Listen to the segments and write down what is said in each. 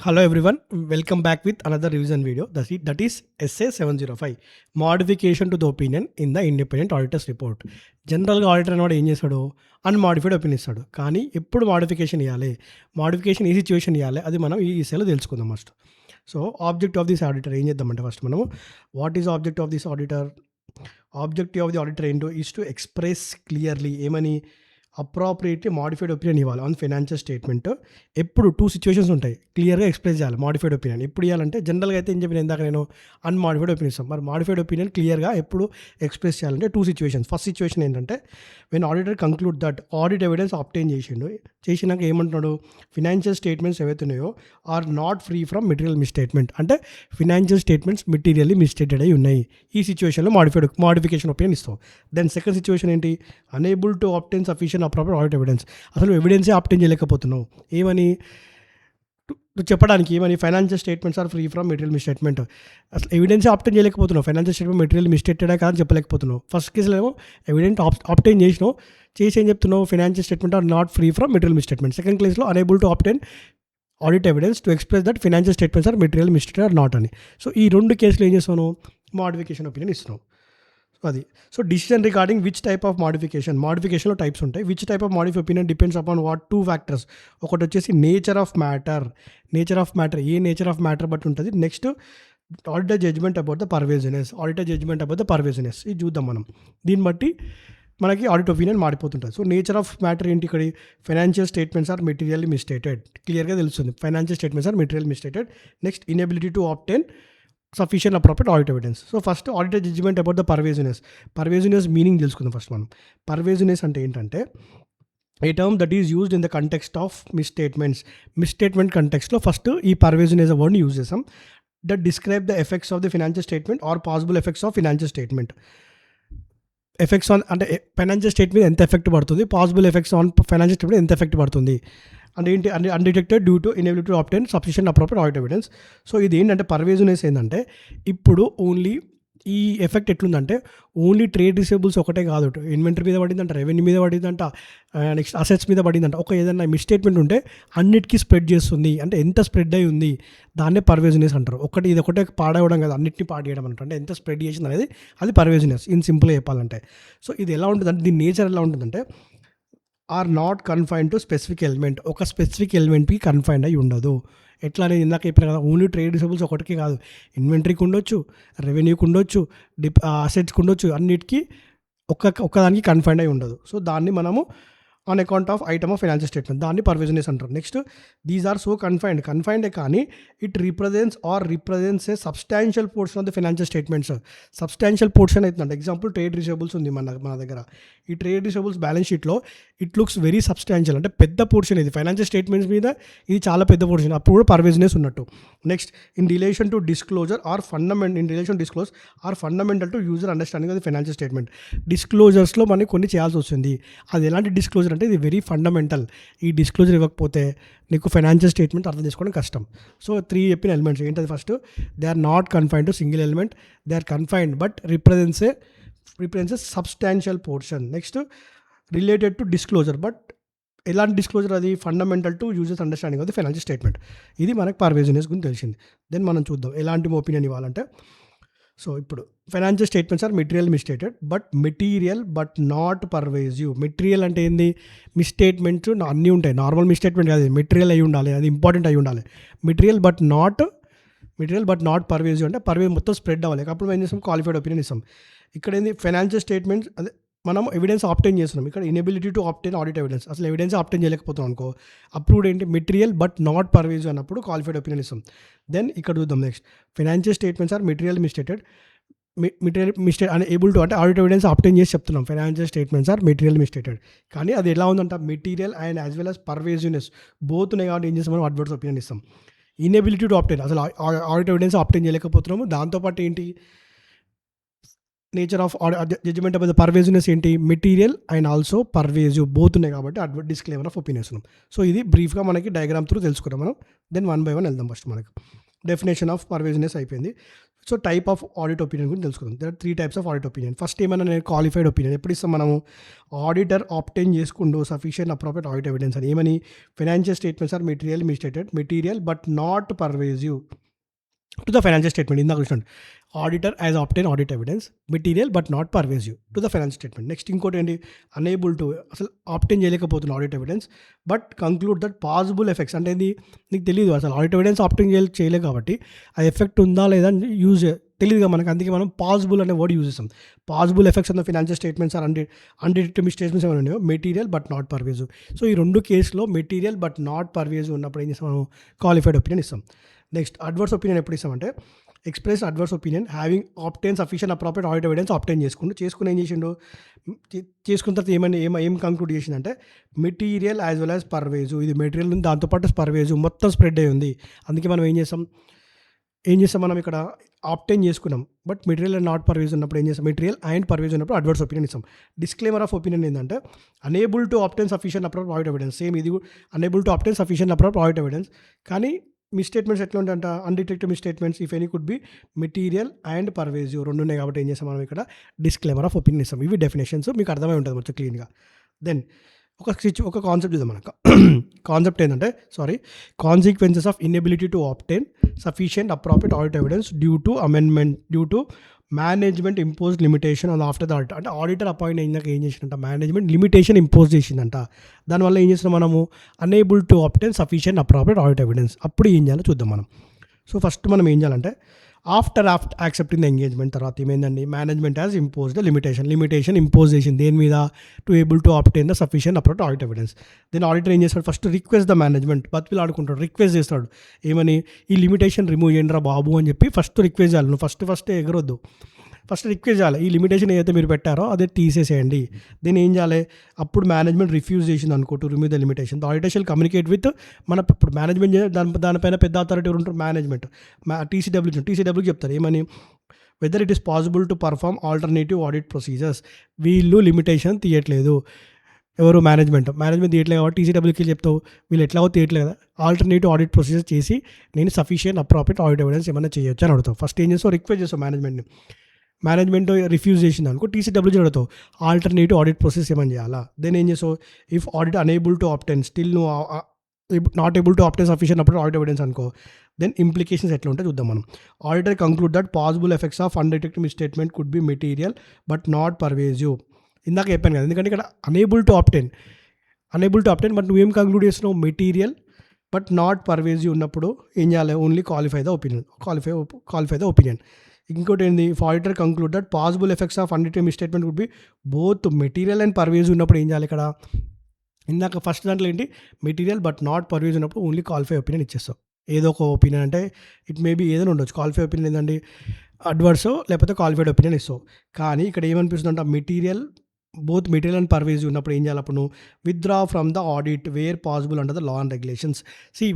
Hello everyone, welcome back with another revision video. That is SA 705 modification to the opinion in the independent auditor's report. జనరల్గా auditor అనేవాడు ఏం చేస్తాడు, unmodified opinion ఇస్తాడు. కానీ ఎప్పుడు modification ఇవ్వాలి, మోడిఫికేషన్ ఏ situation ఇవ్వాలి, అది మనం ఈ ఈసీలో తెలుసుకుందాం first. So object of this auditor ఏం చేద్దామంటే ఫస్ట్ మనము what is object of this auditor. Objective of the auditor ఏంటో ఈజ్ టు ఎక్స్ప్రెస్ క్లియర్లీ ఏమని అప్రాప్రియేట్లీ మాడిఫైడ్ ఒపీనియన్ ఇవ్వాలి ఆన్ ఫైనాన్షియల్ స్టేట్మెంట్. ఎప్పుడు టూ సిచ్యువేషన్స్ ఉంటాయి, క్లియర్గా ఎక్స్ప్రెస్ చేయాలి మాడిఫైడ్ ఒపీనియన్. ఎప్పుడు ఇవ్వాలంటే జనరల్గా అయితే ఏం చెప్పిన ఇందాక నేను అన్మాడిఫైడ్ ఒపీనియన్ ఇస్తాను. మరి మాడిఫైడ్ ఒపీనియన్ క్లియర్గా ఎప్పుడు ఎక్స్ప్రెస్ చేయాలంటే టూ సిచ్యువేషన్స్. ఫస్ట్ సిచ్యువేషన్ ఏంటంటే when auditor conclude that audit evidence obtain చేసినాక ఏమంటున్నాడు, ఫినాన్షియల్ స్టేట్మెంట్స్ ఏవైతే ఉన్నాయో are not free from material misstatement. అంటే ఫినాన్షియల్ స్టేట్మెంట్స్ మెటీరియల్లీ మిస్స్టేటెడ్ అయి ఉన్నాయి. ఈ సిచ్యువేషన్లో మాడిఫికేషన్ ఒపీనియన్ ఇస్తాం. దెన్ సెకండ్ సిచ్యువేషన్ ఏంటి, unable to obtain sufficient appropriate audit evidence. అసలు ఎవిడెన్సే ఆబ్టైన్ చేయలేకపోతున్నావు. ఏమని చెప్పడానికి, ఏమని financial statements are free from material misstatement. అసలు ఎవిడెన్స్ ఆబ్టైన్ చేయలేకపోతున్నావు, ఫైనాన్షియల్ స్టేట్మెంట్ మెటీరియల్ మిస్స్టేటెడే కాదని చెప్పలేకపోతున్నావు. ఫస్ట్ కేసులో ఏమో ఎవిడెంట్ ఆబ్టైన్ చేసినావు, చేసి ఏం చెప్తున్నావు, financial statement are not free from material misstatement. Second కేసులో unable to obtain audit evidence to express that financial statements are material misstated are not అని. సో ఈ రెండు కేసులు ఏం చేస్తాను, మోడిఫికేషన్ ఒపీనియన్ ఇస్తున్నావు. అది so decision regarding which type of మోడిఫికేషన్లో టైప్స్ ఉంటాయి. Which type of modify opinion depends upon what two factors. ఒకటి వచ్చేసి నేచర్ ఆఫ్ మ్యాటర్, ఏ నేచర్ ఆఫ్ మ్యాటర్ బట్టి ఉంటుంది. Next auditor judgement about the pervasiveness, ఇది చూద్దాం మనం. దీన్ని బట్టి మనకి ఆడిట్ ఒపీనియన్ మారిపోతుంటుంది. సో నేచర్ ఆఫ్ మ్యాటర్ ఏంటి, ఇక్కడ financial statements are materially misstated, క్లియర్గా తెలుస్తుంది financial statements are material misstated. Next inability to obtain sufficient appropriate audit evidence. So first auditor judgement about the pervasiveness meaning తెలుసుకుందాం ఫస్ట్ మనం. Pervasiveness అంటే ఏంటంటే a term that is used in the context of misstatement కంటెక్స్ట్లో first ఈ pervasiveness వర్డ్ని use చేసాం. That describe the effects of the financial statement or possible effects of financial statement. Effects on అంటే financial statement ఎంత effect పడుతుంది, possible effects on financial statement ఎంత effect పడుతుంది అంటే ఏంటి, అంటే undetected due to inability to obtain sufficient appropriate audit evidence. So ఇది ఏంటంటే పర్వేజినెస్ ఏంటంటే ఇప్పుడు ఓన్లీ ఈ ఎఫెక్ట్ ఎట్లుందంటే ఓన్లీ ట్రేడ్ రిసీవబుల్స్ ఒకటే కాదు, ఇన్వెంటరీ మీద పడిందంట, రెవెన్యూ మీద పడిందంట, నెక్స్ట్ అసెట్స్ మీద పడిందంట. ఒక ఏదైనా మిస్స్టేట్మెంట్ ఉంటే అన్నిటికీ స్ప్రెడ్ చేస్తుంది. అంటే ఎంత స్ప్రెడ్ అయి ఉంది దాన్నే పర్వేజినెస్ అంటారు. ఇది ఒకటే పాడవడం కదా, అన్నిటిని పాడేయడం అంటారు. అంటే ఎంత స్ప్రెడ్ చేసింది అనేది అది పర్వేజినెస్ ఇన్ సింపుల్గా చెప్పాలంటే. సో ఇది ఎలా ఉంటుందంటే దీని నేచర్ ఎలా ఉంటుందంటే are not confined to specific element, ఒక స్పెసిఫిక్ ఎలిమెంట్కి కన్ఫైన్డ్ అయి ఉండదు. ఎట్లా అనేది ఇందాక చెప్పిన కదా, ఓన్లీ ట్రేడ్ రిసీవబుల్స్ ఒకటికి కాదు, ఇన్వెంటరీకి ఉండొచ్చు, రెవెన్యూకి ఉండొచ్చు, అసెట్స్కి ఉండొచ్చు, అన్నిటికీ ఒక్కదానికి కన్ఫైన్డ్ అయి ఉండదు. సో దాన్ని మనము on account of item of financial statement, దాన్ని పర్వేజినెస్ అంటారు. Next these are so confined కానీ it represents a substantial portion of the financial statements. Substantial portion అవుతుందంటే ఎగ్జాంపుల్ ట్రేడ్ రిసీవబుల్స్ ఉంది మన దగ్గర. ఈ ట్రేడ్ రిసీవబుల్స్ బ్యాలెన్స్ షీట్లో ఇట్ లుక్స్ వెరీ సబ్స్టాన్షియల్, అంటే పెద్ద పోర్షన్ ఇది ఫైనాన్షియల్ స్టేట్మెంట్స్ మీద, ఇది చాలా పెద్ద పోర్షన్, అప్పుడు కూడా పర్వేజినెస్ ఉన్నట్టు. Next in relation to disclosure are fundamental to user understanding of the financial statement. డిస్క్లోజర్స్లో మనకి కొన్ని చేయాల్సి వస్తుంది. అది ఎలాంటి డిస్క్లోజర్ అంటే ఇది వెరీ ఫండమెంటల్. ఈ డిస్క్లోజర్ ఇవ్వకపోతే నీకు ఫైనాన్షియల్ స్టేట్మెంట్ అర్థం చేసుకోవడం కష్టం. సో 3 చెప్పిన ఎలిమెంట్స్ ఏంటది, first they are not confined to single element, they are confined but represents substantial portion. Next related to disclosure, but ఎలాంటి డిస్క్లోజర్ అది, fundamental to users understanding of the financial statement. ఇది మనకు పర్వేజినెస్ గురించి తెలిసింది. Then మనం చూద్దాం ఎలాంటి ఒపీనియన్ ఇవ్వాలంటే. సో ఇప్పుడు financial statements are material misstated but not pervasive. Material అంటే ఏంది, మిస్స్టేట్మెంట్స్ అన్నీ ఉంటాయి, నార్మల్ మిస్స్టేట్మెంట్ కాదు, మెటీరియల్ అయి ఉండాలి, అది ఇంపార్టెంట్ అయి ఉండాలి. మెటీరియల్ బట్ నాట్ పర్వేజివ్ అంటే పర్వేజ్ మొత్తం స్ప్రెడ్ అవ్వాలి. అప్పుడు ఏం చేస్తాం, క్వాలిఫైడ్ ఒపీనియన్ ఇస్తాం. ఇక్కడ ఏంది, ఫైనాన్షియల్ స్టేట్మెంట్స్ అదే మనం ఎవిడెన్స్ ఆబ్టైన్ చేస్తున్నాం. ఇక్కడ inability to obtain audit evidence, అసలు ఎవిడెన్స్ ఆబ్టైన్ చేయలేకపోతాం అనుకో, అప్పుడు ఏంటి మెటీరియల్ బట్ నాట్ పర్వేజివ్ అన్నప్పుడు క్వాలిఫైడ్ ఒపీనియన్ ఇస్తాం. దెన్ ఇక్కడ చూద్దాం next, financial statements are material misstated అని ఏబుల్ టు అంటే ఆడిట్ ఎవిడెన్స్ ఆబ్టైన్ చేసి చెప్తున్నాం. Financial statements are material misstated, కానీ అది ఎలా ఉందంట, material and as well as pervasiveness both ఉన్నాయి కాబట్టి ఏం చేస్తాం, మనం అడ్వర్స్ ఒపీనియన్ ఇస్తాం. ఇన్ఎబిలిటీ టు ఆబ్టైన్, అసలు ఆడిట్ ఎవిడెన్స్ ఆబ్టైన్ చేయలేకపోతున్నాము. దాంతోపాటు ఏంటి, nature of judgement of the pervasiveness ఏంటి, material and also pervasive both ఉన్నాయి కాబట్టి డిస్క్లైమర్ ఆఫ్ ఒపీనియన్స్. సో ఇది బ్రీఫ్గా మనకి డయాగ్రామ్ త్రూ తెలుసుకున్నాం మనం. దెన్ 1 by 1 వెళ్దాం. ఫస్ట్ మనకు డెఫినేషన్ ఆఫ్ పర్వేజివ్నెస్ అయిపోయింది. So type of audit opinion గురించి తెలుసుకుందాం. There are 3 types of audit opinion. First ఏమన్నా నేను క్వాలిఫైడ్ ఒపీనియన్ ఎప్పుడు ఇస్తాం మనము, ఆడిటర్ ఆబ్టైన్ చేసుకుంటూ సఫిషియెంట్ అప్రోప్రియట్ ఆడిట్ ఎవిడెన్స్ అని. ఏమని, financial statements are material but not pervasive to the financial statement. ఇందాక చూసినట్టు auditor as obtain audit evidence, material but not pervasive to the financial statement. Next ఇంకోటి ఏంటి, అనేబుల్ టు, అసలు obtain చేయలేకపోతున్న audit evidence but conclude that possible effects. అంటే ఇది నీకు తెలియదు అసలు ఆడిట్ ఎవిడెన్స్ ఆబ్టైన్ చేయలేదు కాబట్టి ఆ ఎఫెక్ట్ ఉందా లేదా యూజ్ తెలియదుగా మనకు, అందుకే మనం పాసిబుల్ అనే వర్డ్ యూజ్ చేస్తాం. Possible effects on the financial statements are undetermined statements ఏమైనా ఉన్నాయో material but not pervasive. So ఈ రెండు కేసులో మెటీరియల్ బట్ నాట్ పర్వేజివ్ ఉన్నప్పుడు ఏం చేస్తాం మనం, క్వాలిఫైడ్ ఒపీనియన్ ఇస్తాం. నెక్స్ట్ అడ్వర్స్ ఒపీనియన్ ఎప్పుడు ఇస్తామంటే, express adverse opinion having obtain sufficient appropriate audit evidence obtain చేసుకుని ఏం చేసిండు, చేసుకున్న తర్వాత ఏం కంక్లూడ్ చేసిందంటే material as well as pervasive. ఇది మెటీరియల్ ఉంది, దాంతోపాటు పర్వేజు మొత్తం స్ప్రెడ్ అయ్యి ఉంది. అందుకే మనం ఏం చేస్తాం మనం ఇక్కడ ఆబ్టైన్ చేసుకున్నాం, but material and not pervasive ఉన్నప్పుడు ఏం చేస్తాం, మెటీరియల్ అండ్ పర్వేజ్ ఉన్నప్పుడు అడ్వర్స్ ఒపీనియన్ ఇస్తాం. డిస్క్లైమర్ ఆఫ్ ఒపీనియన్ ఏంటంటే, unable to obtain sufficient appropriate audit evidence. Same ఇది కూడా unable to obtain sufficient appropriate audit evidence, కానీ మీ స్టేట్మెంట్స్ ఎట్లా ఉంటాయంట, undetected misstatements if any could be material and pervasive రెండు ఉన్నాయి కాబట్టి ఏం చేస్తాం మనం ఇక్కడ డిస్క్లైమర్ ఆఫ్ ఒపీనియన్ ఇస్తాం. ఇవి డెఫినేషన్స్ మీకు అర్థమై ఉంటుంది మొత్తం క్లీన్గా. దెన్ ఒక కాన్సెప్ట్ చూద్దాం మనకు. కాన్సెప్ట్ ఏంటంటే consequences of inability to obtain sufficient appropriate audit evidence due to management impose limitation on after the audit. అంటే ఆడిటర్ అపాయింట్ అయినాక ఏం చేసిందంట, మేనేజ్మెంట్ లిమిటేషన్ ఇంపోజ్ చేసిందంట. దానివల్ల ఏం చేస్తున్నాం మనము, unable to obtain sufficient appropriate audit evidence. అప్పుడు ఏం చేయాలో చూద్దాం మనం. సో ఫస్ట్ మనం ఏం చేయాలంటే, ఆఫ్టర్ యాక్సెప్టింగ్ ద ఎంగేజ్మెంట్ తర్వాత ఏమైందండి, management has impose the limitation impose చేసింది దేని మీద, to able to obtain the sufficient appropriate audit evidence. Then auditor ఏం చేస్తాడు, ఫస్ట్ రిక్వెస్ట్ ద మేనేజ్మెంట్, బతికిలు ఆడుకుంటాడు, రిక్వెస్ట్ చేస్తాడు. ఏమని, ఈ లిమిటేషన్ రిమూవ్ చేయండి రా బాబు అని చెప్పి ఫస్ట్ రిక్వెస్ట్ చేయాలి. నువ్వు ఫస్ట్ ఎగరొద్దు, ఫస్ట్ రిక్వెస్ట్ చేయాలి. ఈ లిమిటేషన్ ఏదైతే మీరు పెట్టారో అదే తీసేసేయండి. దీన్ని ఏం చేయాలి, అప్పుడు మేనేజ్మెంట్ రిఫ్యూజ్ చేసింది అనుకో to remove the limitation, the auditor shall communicate with ఇప్పుడు మేనేజ్మెంట్ దానిపైన పెద్ద అథారిటీ ఉంటారు మేనేజ్మెంట్, టీసీడబ్ల్యూకి చెప్తారు ఏమని, whether it is possible to perform alternative audit procedures. వీళ్ళు లిమిటేషన్ తీయట్లేదు, ఎవరు మేనేజ్మెంట్ తీయట్లేదు కాబట్టి టీసీడబ్ల్యూకి చెప్తావు, వీళ్ళు ఎట్లాగో తీయట్లేదు కదా, ఆల్టర్నేటివ్ ఆడిట్ ప్రొసీజర్ చేసి నేను సఫిషియెంట్ అప్రోప్రియట్ ఆడిట్ ఎవిడెన్స్ ఏమైనా చేయొచ్చు అని అడుగుతావు. ఫస్ట్ ఏం చేస్తావు, రిక్వెస్ట్ చేస్తావు మేనేజ్మెంట్ రిఫ్యూజ్ చేసింది అనుకో, టీసీడబ్ల్యూజీ అడుగుతావు ఆల్టర్నేటివ్ ఆడిట్ ప్రాసెస్ ఏమని చేయాలా. దెన్ ఏం చేసావు, if audit unable to obtain, still నువ్వు not able to obtain sufficient అప్పుడు ఆడిట్ ఎవిడెన్స్ అనుకో, దెన్ ఇంప్లికేషన్స్ ఎట్లా ఉంటే చూద్దాం మనం. Auditor conclude that possible effects of undetected misstatement could be material but not pervasive. ఇందాక చెప్పాను కదా, ఎందుకంటే ఇక్కడ అనేబుల్ టు ఆబ్టైన్ బట్ నువ్వేం కంక్లూడ్ చేస్తున్నావు, మెటీరియల్ బట్ నాట్ పర్వేజివ్ ఉన్నప్పుడు ఏం చేయాలి, ఓన్లీ క్వాలిఫై ద ఒపీనియన్. ఇంకోటి ఏంది, auditor conclude that possible effects of undetected misstatement would be both material and pervasive ఉన్నప్పుడు ఏం చేయాలి, ఇక్కడ ఇందాక ఫస్ట్ దాంట్లో ఏంటి, మెటీరియల్ బట్ నాట్ పర్వేజ్ ఉన్నప్పుడు ఓన్లీ క్వాలిఫై ఒపీనియన్ ఇచ్చేస్తాం. ఏదో ఒక ఒపీనియన్ అంటే ఇట్ మేబీ ఏదైనా ఉండొచ్చు, క్వాలిఫై ఒపీనియన్ ఏంటంటే అడ్వర్సో లేకపోతే క్వాలిఫైడ్ ఒపీనియన్ ఇస్తావు. కానీ ఇక్కడ ఏమనిపిస్తుంది అంటే, బోత్ మెటీరియల్ అండ్ పర్వేజ్ ఉన్నప్పుడు ఏం చేయాలి, అప్పుడు నువ్వు withdraw from the audit where possible under the law and regulations.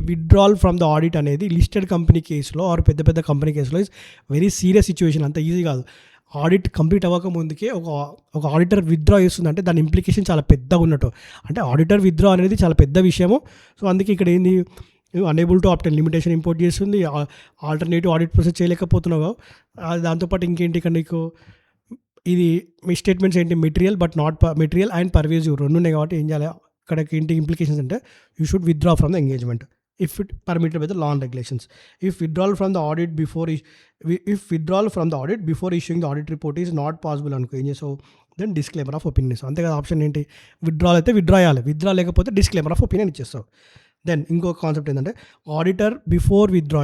Withdrawal from the audit అనేది లిస్టెడ్ కంపెనీ కేసులో ఆర్ పెద్ద కంపెనీ కేసులో ఇస్ వెరీ సీరియస్ సిచ్యువేషన్, అంత ఈజీ కాదు. ఆడిట్ కంప్లీట్ అవ్వక ముందుకే ఒక ఆడిటర్ విత్డ్రా చేస్తుందంటే దాని ఇంప్లికేషన్ చాలా పెద్దగా ఉన్నట్టు. అంటే ఆడిటర్ విత్డ్రా అనేది చాలా పెద్ద విషయము. సో అందుకే ఇక్కడ ఏంది, అనేబుల్ టు ఆబ్టైన్ లిమిటేషన్ ఇంపోర్ట్ చేస్తుంది, ఆల్టర్నేటివ్ ఆడిట్ ప్రాసెస్ చేయలేకపోతున్నావు. దాంతోపాటు ఇంకేంటి, ఇక్కడ నీకు ఇది మీ స్టేట్మెంట్స్ ఏంటి, మెటీరియల్ అండ్ పర్వేజివ్ రెండు ఉన్నాయి కాబట్టి ఏం చేయాలి, ఇక్కడికి ఏంటి ఇంప్లికేషన్స్ అంటే, you should withdraw from the engagement if it permitted by the law and regulations. If withdrawal from the audit before issuing the audit report is not possible అనుకో, ఏం చేసావు, దెన్ డిస్క్లైమర్ ఆఫ్ ఒపీనియన్ ఇస్తావు. అంతే కదా, option ఏంటి, withdrawal అయితే withdraw చేయాలి, withdraw లేకపోతే డిస్క్లైమర్ ఆఫ్ ఒపీనియన్ ఇచ్చేస్తావు. దెన్ ఇంకొక కాన్సెప్ట్ ఏంటంటే, ఆడిటర్ బిఫోర్ విత్డ్రా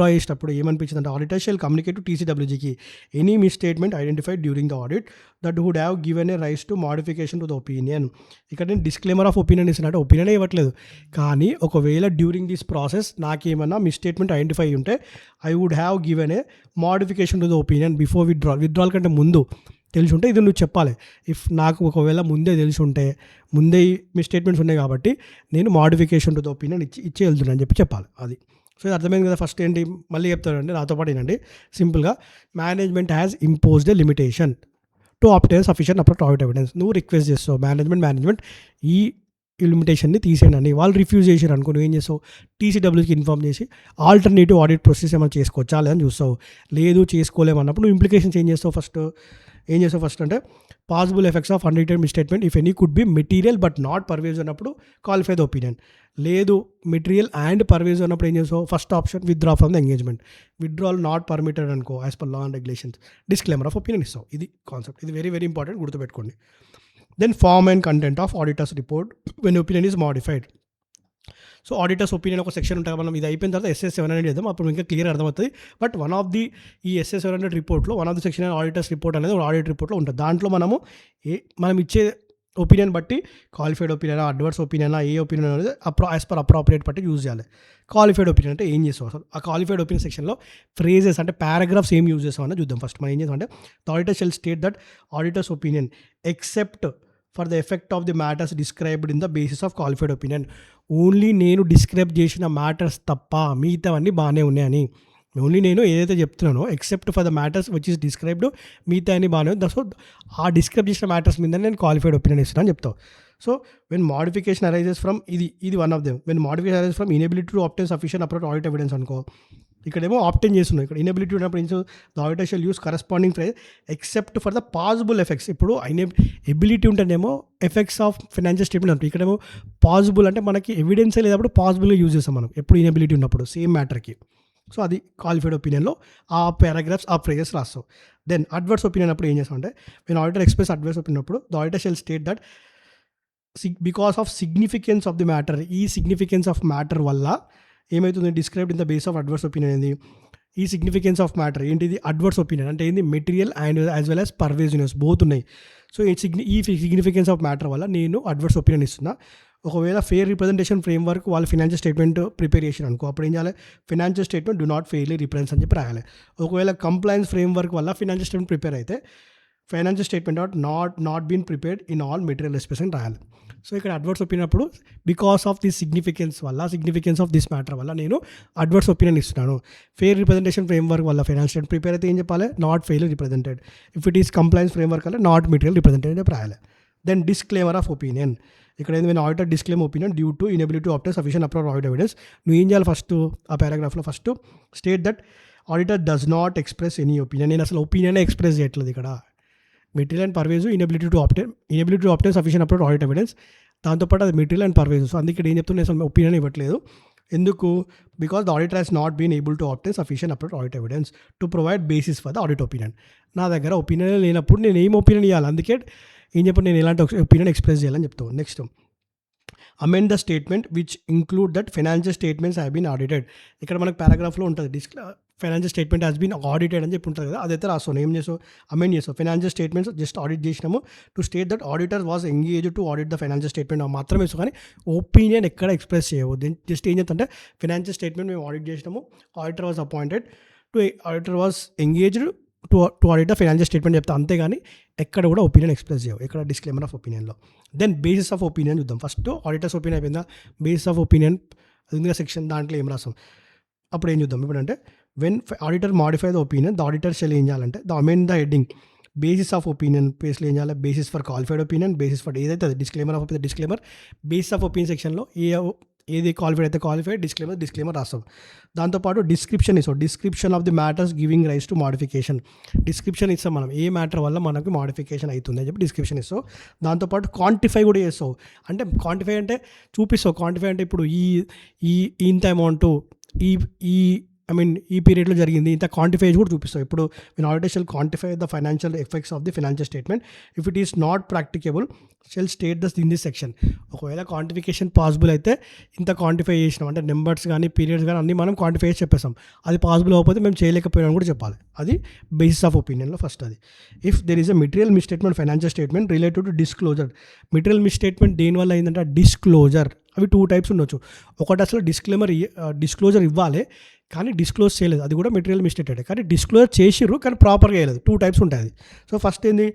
చేసేటప్పుడు ఏమనిపించింది అంటే, ఆడిటర్ షెల్ కమ్యూనికేట్ టు టీసీడబ్ల్యూజీకి any misstatement identified during the audit that would have given a rise to modification to the opinion. ఇక్కడ నేను డిస్క్లైమర్ ఆఫ్ ఒపీనియన్ ఇస్తున్నట్టు ఒపీనియన్ ఇవ్వట్లేదు, కానీ ఒకవేళ డ్యూరింగ్ దిస్ ప్రాసెస్ నాకేమన్నా మిస్టేట్మెంట్ ఐడెంటిఫై ఉంటే I would have given a modification to the opinion before withdrawal కంటే ముందు తెలిసి ఉంటే ఇది నువ్వు చెప్పాలి. ఇఫ్ నాకు ఒకవేళ ముందే తెలిసి ఉంటే, ముందే మీ స్టేట్మెంట్స్ ఉన్నాయి కాబట్టి నేను మోడిఫికేషన్ టు ద ఒపీనియన్ ఇచ్చి వెళ్తున్నాను అని చెప్పాలి. అది సో ఇది అర్థమైంది కదా. ఫస్ట్ ఏంటి, మళ్ళీ చెప్తానండి, నాతో పాటు ఏంటండి, సింపుల్గా management has imposed a limitation to obtain sufficient appropriate audit evidence. నువ్వు రిక్వెస్ట్ చేస్తావు మేనేజ్మెంట్ ఈ లిమిటేషన్‌ని తీసేయండి అని. వాళ్ళు రిఫ్యూజ్ చేసిర్రు అనుకో నువ్వేం చేస్తావు? టీసీడబ్ల్యూకి ఇన్ఫార్మ్ చేసి ఆల్టర్నేటివ్ ఆడిట్ ప్రాసెస్ ఏమైనా చేసుకోవచ్చా లేదా అని చూస్తావు. లేదు చేసుకోలేమన్నప్పుడు నువ్వు ఇంప్లికేషన్స్ ఏం చేస్తావు ఫస్ట్ అంటే possible effects of unreturn misstatement if any could be material but not pervasive అన్నప్పుడు క్వాలిఫై ద ఒపీనియన్. లేదు మెటీరియల్ అండ్ పర్వేజ్ అన్నప్పుడు ఏం చేస్తావు? First option withdraw from the engagement. Withdrawal not permitted అనుకో as per law and regulations disclaimer of opinion ఇస్తావు. ఇది concept. ఇది very very important, గుర్తుపెట్టుకోండి. Then form and content of auditors report when opinion is modified. So auditors opinion ఒక section ఉంటుంది. మనం ఇది అయిపోయిన తర్వాత ఎస్ఎస్ 700 చేద్దాం, అప్పుడు ఇంకా క్లియర్ అర్థమవుతుంది. బట్ వన్ ఆఫ్ ది ఈ ఎస్ఎస్ 700 రిపోర్ట్లో one of the section auditors report అనేది ఆడిట్ రిపోర్ట్లో ఉంటుంది. దాంట్లో మనం ఇచ్చే ఒపీనియన్ బట్టి క్వాలిఫైడ్ ఒపీనియన్, అడ్వర్స్ ఒపీనియన్, ఏ ఒపీనియన్ అనేది యాజ్ పర్ అప్రాప్రియేట్ బట్టి యూజ్ చేయాలి. క్వాలిఫైడ్ ఒపీనియన్ అంటే ఏం చేస్తాం అసలు? ఆ క్వాలిఫైడ్ ఒపీనియన్ సెక్షన్లో ఫ్రేజెస్ అంటే పారాగ్రాఫ్స్ ఏం యూజ్ చేస్తామని చూద్దాం. ఫస్ట్ మనం ఏం చేస్తాం అంటే the auditor shall state that auditors opinion except for the effect of the matters described in the basis of qualified opinion. Only నేను డిస్క్రైబ్ చేసిన మ్యాటర్స్ తప్ప మిగతావన్నీ బాగానే ఉన్నాయని. ఓన్లీ నేను ఏదైతే చెప్తున్నానో except for the matters which is described మిగతా అన్ని బాగానే ఉంది. సో ఆ డిస్క్రైబ్ చేసిన మ్యాటర్స్ మీద నేను క్వాలిఫైడ్ ఒపీనియన్ ఇస్తున్నాను అని చెప్తాను. So when modification arises from ఇది one of them. When modification arises from inability to obtain sufficient approach audit evidence అనుకో, ఇక్కడేమో ఆప్టైన్ చేస్తున్నాం. ఇక్కడ ఇనబిలిటీ ఉన్నప్పుడు the auditor shall use corresponding phrase except for the possible effects. ఇప్పుడు ability ఉంటేనేమో effects of financial statement ఉంటుంది. ఇక్కడేమో possible అంటే మనకి ఎవిడెన్సే లేనప్పుడు పాసిబుల్గా యూజ్ చేస్తాం మనం ఎప్పుడు ఇనబిలిటీ ఉన్నప్పుడు సేమ్ మ్యాటర్కి. సో అది క్వాలిఫైడ్ ఒపీనియన్లో ఆ పారాగ్రాఫ్స్ ఆ ఫ్రేజెస్ రాస్తాం. దెన్ అడ్వర్స్ ఒపీనియన్ అప్పుడు ఏం చేస్తాం అంటే when auditor express adverse opinion అప్పుడు the auditor shall state that because of significance of the matter, ఈ సిగ్నిఫికెన్స్ ఆఫ్ మ్యాటర్ వల్ల ఏమవుతుంది described in the base of adverse opinion ఏంది? ఈ సిగ్నిఫికెన్స్ ఆఫ్ మ్యాటర్ ఏంటిది? అడ్వర్స్ ఒపీనియన్ అంటే ఏంది? Material and as well as pervasiveness both ఉన్నాయి. సో ఈ సిగ్నిఫికెన్స్ ఆఫ్ మ్యాటర్ వల్ల నేను అడ్వర్స్ ఒపీనియన్ ఇస్తున్నా. ఒకవేళ ఫెయిర్ రిప్రజెంటేషన్ ఫ్రేమ్ వర్క్ వాళ్ళు ఫైనాన్షియల్ స్టేట్మెంట్ ప్రిపేర్ చేసిన అనుకో, అప్పుడు ఏం చేయాలి? Financial statement do not fairly represents అని చెప్పి రాయాలి. ఒకవేళ కంప్లైన్స్ ఫ్రేమ్ వర్క్ వల్ల ఫైనాన్షియల్ స్టేట్మెంట్ ప్రిపేర్ అయితే financial statement not been prepared in all material aspects అని రాయాలి. సో ఇక్కడ అడ్వర్స్ ఒపీనియన్ అప్పుడు because of this significance of this matter వల్ల నేను అడ్వర్స్ ఒపీనియన్ ఇస్తున్నాను. ఫెయిర్ రిప్రజెంటేషన్ ఫ్రేమ్ వర్క్ వల్ల ఫైనాన్షియల్ స్టేట్మెంట్ ప్రిపేర్ అయితే ఏం చెప్పాలి? Not fairly represented. If it is complains framework వల్ల నాట్ మెటీరియల్ రిప్రజెంటెడ్ అని చెప్పి రాయాలి. Then disclaimer of opinion. ఇక్కడ ఏంది? Auditor disclaim opinion due to inability to obtain sufficient approach audit evidence. నువ్వు ఏం చేయాలి? ఫస్ట్ ఆ పారాగ్రాఫ్లో first state that auditor does not express any opinion. నేను అసలు ఒపీనియన్ ఎక్స్ప్రెస్ చేయట్లేదు ఇక్కడ. Material and pervasive inability to obtain sufficient approach audit evidence. దాంతోపాటు అది మెటీరియల్ అండ్ పర్వేజ్. సో అందుకే ఏం చెప్తున్నా అసలు ఒపీనియన్ ఇవ్వట్లేదు. ఎందుకు? Because the auditor has not been able to obtain sufficient approach audit evidence to provide basis for the audit opinion. నా దగ్గర ఒపీనియన్ లేనప్పుడు నేను ఏం ఒపీనియన్ ఇవ్వాలి? అందుకే ఏం చెప్పండి, నేను ఎలాంటి ఒపీనియన్ ఎక్స్ప్రెస్ చేయాలని చెప్తాను. Next amend the statement which include that financial statements have been audited. ఇక్కడ మనకు పారాగ్రాఫ్లో ఉంటుంది financial statement has been audited అని చెప్పి ఉంటుంది కదా, అదైతే రాస్తాను. ఏం చేసావు? అమెండ్ చేసావు. ఫైనాన్షియల్ స్టేట్మెంట్స్ జస్ట్ ఆడిట్ చేసినాము to state that auditor was engage to audit the financial statement మాత్రమే వేసు, కానీ ఒపీనియన్ ఎక్కడ ఎక్స్ప్రెస్ చేయవద్దు. జస్ట్ ఏం చేస్తుంటే ఫైనాన్షియల్ స్టేట్మెంట్ మేము ఆడిట్ చేసినాము, auditor was appointed auditor was engaged to audit the financial statement చెప్తా, అంతేగాని ఎక్కడ కూడా ఒపీనియన్ ఎక్స్ప్రెస్ చేయవు. ఇక్కడ డిస్క్లైమర్ ఆఫ్ ఒపీనియన్లో. దెన్ బేసిస్ ఆఫ్ ఒపీనియన్ చూద్దాం. ఫస్ట్ ఆడిటర్స్ ఒపీనియన్ అయిపోయిందా? బేసిస్ ఆఫ్ ఒపీనియన్ అది సెక్షన్ దాంట్లో ఏం రాస్తాం అప్పుడు ఏం చూద్దాం. ఇప్పుడంటే when auditor modify the opinion the auditor shall ఏం చేయాలంటే the amend the heading basis of opinion ప్లేస్లో ఏం చేయాలి? Basis for qualified opinion, basis for ఏదైతే అది disclaimer of disclaimer, basis of opinion సెక్షన్లో ఏది క్వాలిఫైడ్ అయితే క్వాలిఫైడ్, డిస్క్లైమర్ రాస్తాం. దాంతోపాటు డిస్క్రిప్షన్ ఇస్తాం. Description of the matters giving rise to modification. Description ఇస్తాం మనం ఏ మ్యాటర్ వల్ల మనకు మాడిఫికేషన్ అవుతుంది అని చెప్పి డిస్క్రిప్షన్ ఇస్తాం. దాంతోపాటు క్వాంటిఫై కూడా చేస్తావు. అంటే క్వాంటిఫై అంటే చూపిస్తావు. క్వాంటిఫై అంటే ఇప్పుడు ఇంత అమౌంట్ ఈ పీరియడ్లో జరిగింది ఇంత క్వాంటిఫై కూడా చూపిస్తాం. ఇప్పుడు నేను auditor shall quantify the financial effects of the financial statement if it is not practicable shall state thus in this section. ఒకవేళ క్వాంటిఫికేషన్ పాసిబుల్ అయితే ఇంత క్వాంటిఫై చేసినాం అంటే నెంబర్స్ కానీ పీరియడ్స్ కానీ అన్నీ మనం క్వాంటిఫై చేసి చెప్పేస్తాం. అది పాసిబుల్ అవ్వకపోతే మేము చేయలేకపోయినా కూడా చెప్పాలి. అది బేసిస్ ఆఫ్ ఒపీనియన్లో ఫస్ట్. అది if there is a material misstatement financial statement related to disclosure. Material misstatement దేనివల్ల అయిందంటే డిస్క్లోజర్. అవి 2 టైప్స్ ఉండొచ్చు. ఒకటి అసలు డిస్క్లోజర్ ఇవ్వాలి కానీ డిస్క్లోజ్ చేయలేదు, అది కూడా మెటీరియల్ మిస్టేటెడ్. కానీ డిస్క్లోజర్ చేసిర్రు కానీ ప్రాపర్గా చేయలేదు. 2 టైప్స్ ఉంటాయి. సో ఫస్ట్ ఏంది?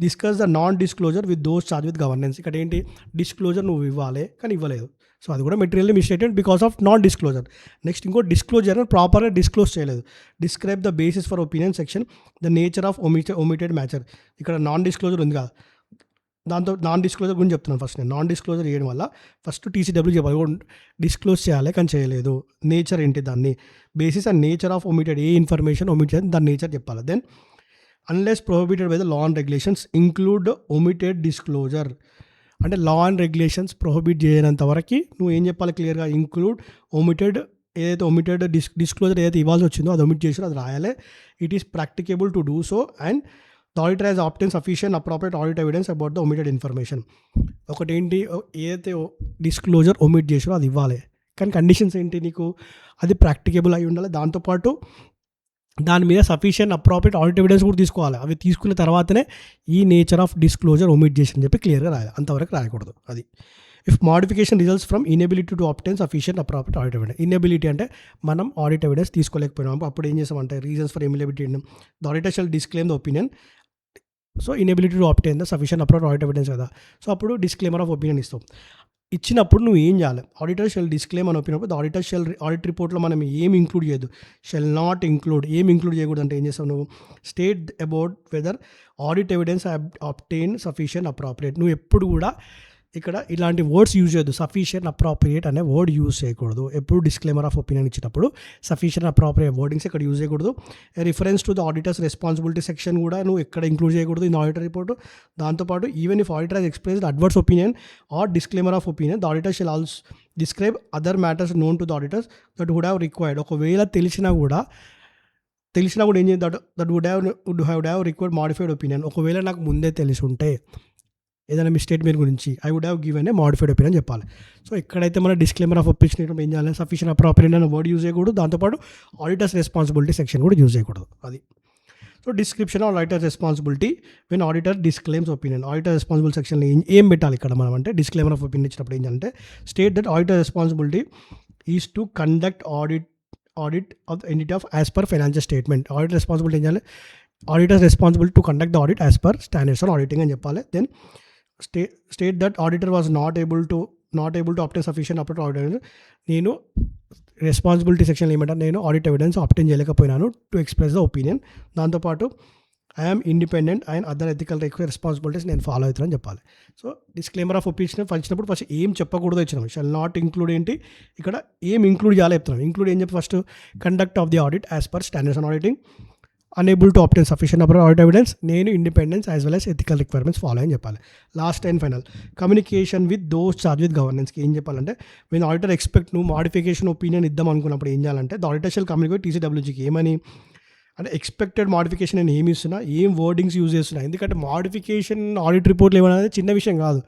Discuss the non disclosure with those charge with governance. ఇక్కడ ఏంటి? డిస్క్లోజర్ నువ్వు ఇవ్వాలి కానీ ఇవ్వలేదు, సో అది కూడా material misstated because of non disclosure. Next ఇంకో డిస్క్లోజర్ ప్రాపర్గా డిస్క్లోజ్ చేయలేదు. Describe the basis for opinion section the nature of omitted matter. ఇక్కడ నాన్ డిస్క్లోజర్ ఉంది కదా, దాంతో నాన్ డిస్క్లోజర్ గురించి చెప్తున్నాను ఫస్ట్. నేను నాన్ డిస్క్లోజర్ చేయడం వల్ల ఫస్ట్ టీసీడబ్ల్యూ చెప్పాలి, డిస్క్లోజ్ చేయాలి కానీ చేయలేదు. నేచర్ ఏంటి దాన్ని, basis and nature of omitted, ఏ ఇన్ఫర్మేషన్ ఒమిట్ చేయాలి దాని నేచర్ చెప్పాలి. Then unless prohibited by the law and regulations include omitted disclosure, అంటే లా అండ్ రెగ్యులేషన్స్ ప్రొహిబిట్ చేయనంత వరకు నువ్వు ఏం చెప్పాలి క్లియర్గా, ఇంక్లూడ్ ఒమిటెడ్, ఏదైతే ఒమిటెడ్ డిస్క్లోజర్ ఏదైతే ఇవ్వాల్సి వచ్చిందో అది ఒమిట్ చేసారో అది రాయాలి. It is practicable to do so and the auditor has obtain sufficient appropriate audit evidence about the omitted information. ఒకటి ఏంటి, ఏదైతే డిస్క్లోజర్ ఒమిట్ చేసారో అది ఇవ్వాలి, కానీ కండిషన్స్ ఏంటి, నీకు అది ప్రాక్టికేబుల్ అయి ఉండాలి. దాంతోపాటు దాని మీద సఫిషియెంట్ అప్రోప్రియేట్ ఆడిట్ ఎవిడెన్స్ కూడా తీసుకోవాలి. అవి తీసుకున్న తర్వాతనే ఈ నేచర్ ఆఫ్ డిస్క్లోజర్ ఒమిట్ చేసి అని చెప్పి క్లియర్గా రాయాలి, అంతవరకు రాయకూడదు. అది if modification results from inability to obtain sufficient appropriate audit evidence. Inability అంటే మనం ఆడిట్ ఎవిడెన్స్ తీసుకోలేకపోయినాం, అప్పుడు ఏం చేసామంటే reasons for inability, the auditor shall disclaim the opinion. So inability to obtain the sufficient appropriate audit evidence కదా, so అప్పుడు disclaimer of opinion ఇస్తాం. ఇచ్చినప్పుడు నువ్వు ఏం చేయాలి, ఆడిటర్ షెల్ డిస్క్లెయిమ్ అని ఒప్పినప్పుడు ఆడిటర్ షెల్ ఆడిట్ రిపోర్ట్లో మనం ఏం ఇంక్లూడ్ చేయదు, షెల్ నాట్ ఇంక్లూడ్, ఏం ఇంక్లూడ్ చేయకూడదు అంటే ఏం చేస్తావు నువ్వు, state about whether audit evidence obtain sufficient appropriate. నువ్వు ఎప్పుడు కూడా ఇక్కడ ఇలాంటి వర్డ్స్ యూజ్ చేయొద్దు, సఫిషియెంట్ అప్రోప్రియేట్ అనే వర్డ్ యూజ్ చేయకూడదు. ఎప్పుడు డిస్క్లైమర్ ఆఫ్ ఒపీనియన్ ఇచ్చినప్పుడు సఫిషియెంట్ అప్రోప్రియేట్ వర్డింగ్స్ ఇక్కడ యూజ్ చేయకూడదు. Reference to the auditor's responsibility section కూడా నువ్వు ఎక్కడ ఇంక్లూడ్ చేయకూడదు ఇన్ ఆడిటర్ రిపోర్ట్. దాంతోపాటు even if auditor has expressed adverse opinion are disclaimer of opinion the auditor shall also describe other matters known to the auditors that would have required. ఒకవేళ తెలిసినా కూడా ఏం చేద్దాం, that would have required modified opinion. ఒకవేళ నాకు ముందే తెలిసి ఉంటే ఏదైనా మీ స్టేట్మెంట్ గురించి I would have given a modified opinion చెప్పాలి. సో ఎక్కడైతే మన డిస్క్లైమర్ ఆఫ్ ఒపీనియన్ ఏం చేయాలి, సఫిషియెంట్ అప్రోప్రియేట్ అనే వర్డ్ యూజ్ చేయకూడదు, దాంతోపాటు ఆడిటర్స్ రెస్పాన్సిబిలిటీ సెక్షన్ కూడా యూజ్ చేయకూడదు. అది so description of auditor responsibility when auditor disclaims opinion. Auditor responsible సెక్షన్లో ఏం పెట్టాలి ఇక్కడ మనం అంటే, డిస్క్లైమర్ ఆఫ్ ఒపీనియన్ ఇచ్చినప్పుడు ఏం చేయాలంటే, state that auditor responsibility is to conduct audit of the entity of as per financial statement. Audit responsibility ఏం చేయాలి, auditor responsibility to conduct the audit as per standards on auditing అని చెప్పాలి. Then state that auditor was not able to obtain sufficient appropriate audit evidence. నేను responsibility section ఏమంటారు, నేను audit evidence obtain చేయలేకపోయినాను to express the opinion. దాంతోపాటు I'm independent and other ethical responsibilities నేను follow అవుతానని చెప్పాలి. సో డిస్క్లైమర్ ఆఫ్ ఒపీనియన్ వచ్చినప్పుడు first ఏం చెప్పకూడదు ఇచ్చినాం, షల్ నాట్ ఇంక్లూడ్ ఏంటి, ఇక్కడ ఏం ఇంక్లూడ్ చేయాలి చెప్తున్నాం. ఇంక్లూడ్ ఏం చెప్పి first conduct of the audit as per standards on auditing, unable to obtain sufficient number of audit evidence, నేను independence as well as ethical requirements follow అని చెప్పాలి. Last and final communication with those charge with గవర్నెన్స్కి ఏం చెప్పాలంటే, when auditor expect నువ్వు modification opinion ఇద్దాం అనుకున్నప్పుడు ఏం చేయాలంటే, ద ఆడిటర్ షల్ కమ్యూనికేట్ టీసీడబ్ల్యూజీకి ఏమని అంటే, ఎక్స్పెక్టెడ్ మాడిఫికేషన్ నేను ఏమి ఇస్తున్నా, ఏం వర్డింగ్స్ యూజ్ చేస్తున్నా. ఎందుకంటే మాడిఫికేషన్ ఆడిట్ రిపోర్ట్లు ఏమనేది చిన్న విషయం కాదు.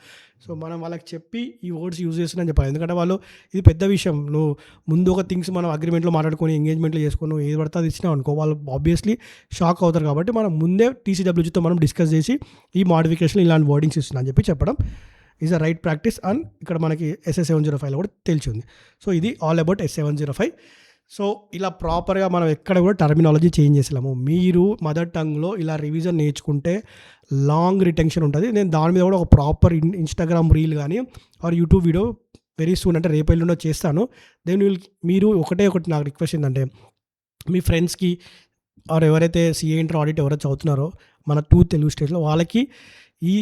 సో మనం వాళ్ళకి చెప్పి ఈ వర్డ్స్ యూజ్ చేస్తున్నాను చెప్పాలి, ఎందుకంటే వాళ్ళు ఇది పెద్ద విషయం. నువ్వు ముందు ఒక థింగ్స్ మనం అగ్రిమెంట్లో మాట్లాడుకొని ఎంగేజ్మెంట్లో చేసుకొని ఏది పడితే అది ఇచ్చినావు అనుకో, వాళ్ళు ఆబ్వియస్లీ షాక్ అవుతారు. కాబట్టి మనం ముందే టీసీడబ్ల్యూజీతో మనం డిస్కస్ చేసి ఈ మాడిఫికేషన్ ఇలాంటి వర్డింగ్స్ ఇస్తున్నా అని చెప్పి చెప్పడం is a right practice. And ఇక్కడ మనకి SA705లో కూడా తెలిసింది. సో ఇది ఆల్ అబౌట్ S705. సో ఇలా ప్రాపర్గా మనం ఎక్కడ కూడా టర్మినాలజీ చేంజ్ చేసాము. మీరు మదర్ టంగ్లో ఇలా రివిజన్ నేర్చుకుంటే లాంగ్ రిటెన్షన్ ఉంటుంది. నేను దాని మీద కూడా ఒక ప్రాపర్ ఇన్స్టాగ్రామ్ రీల్ కానీ or YouTube video very soon అంటే రేపు ఎల్లుండో చేస్తాను. దెన్ మీరు ఒకటి నాకు రిక్వెస్ట్ ఏంటంటే, మీ ఫ్రెండ్స్కి ఆర్ ఎవరైతే సిఏ ఇంటర్ ఆడిట్ ఎవరైతే చదువుతున్నారో మన 2 తెలుగు స్టేట్స్లో వాళ్ళకి ఈ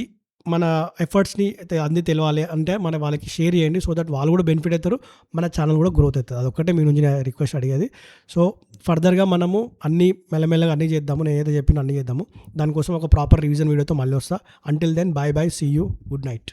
మన ఎఫర్ట్స్ని అన్నీ తెలియాలి అంటే వాళ్ళకి షేర్ చేయండి. సో దట్ వాళ్ళు కూడా బెనిఫిట్ అవుతారు, మన ఛానల్ కూడా గ్రోత్ అవుతుంది. అదొక్కటే మీ నుంచి రిక్వెస్ట్ అడిగేది. సో ఫర్దర్గా మనము అన్నీ మెల్లమెల్లగా అన్నీ చేద్దాము, నేను ఏదైతే చెప్పినా అన్నీ చేద్దాము. దానికోసం ఒక ప్రాపర్ రివిజన్ వీడియోతో మళ్ళీ వస్తా. Until then bye see you, good night.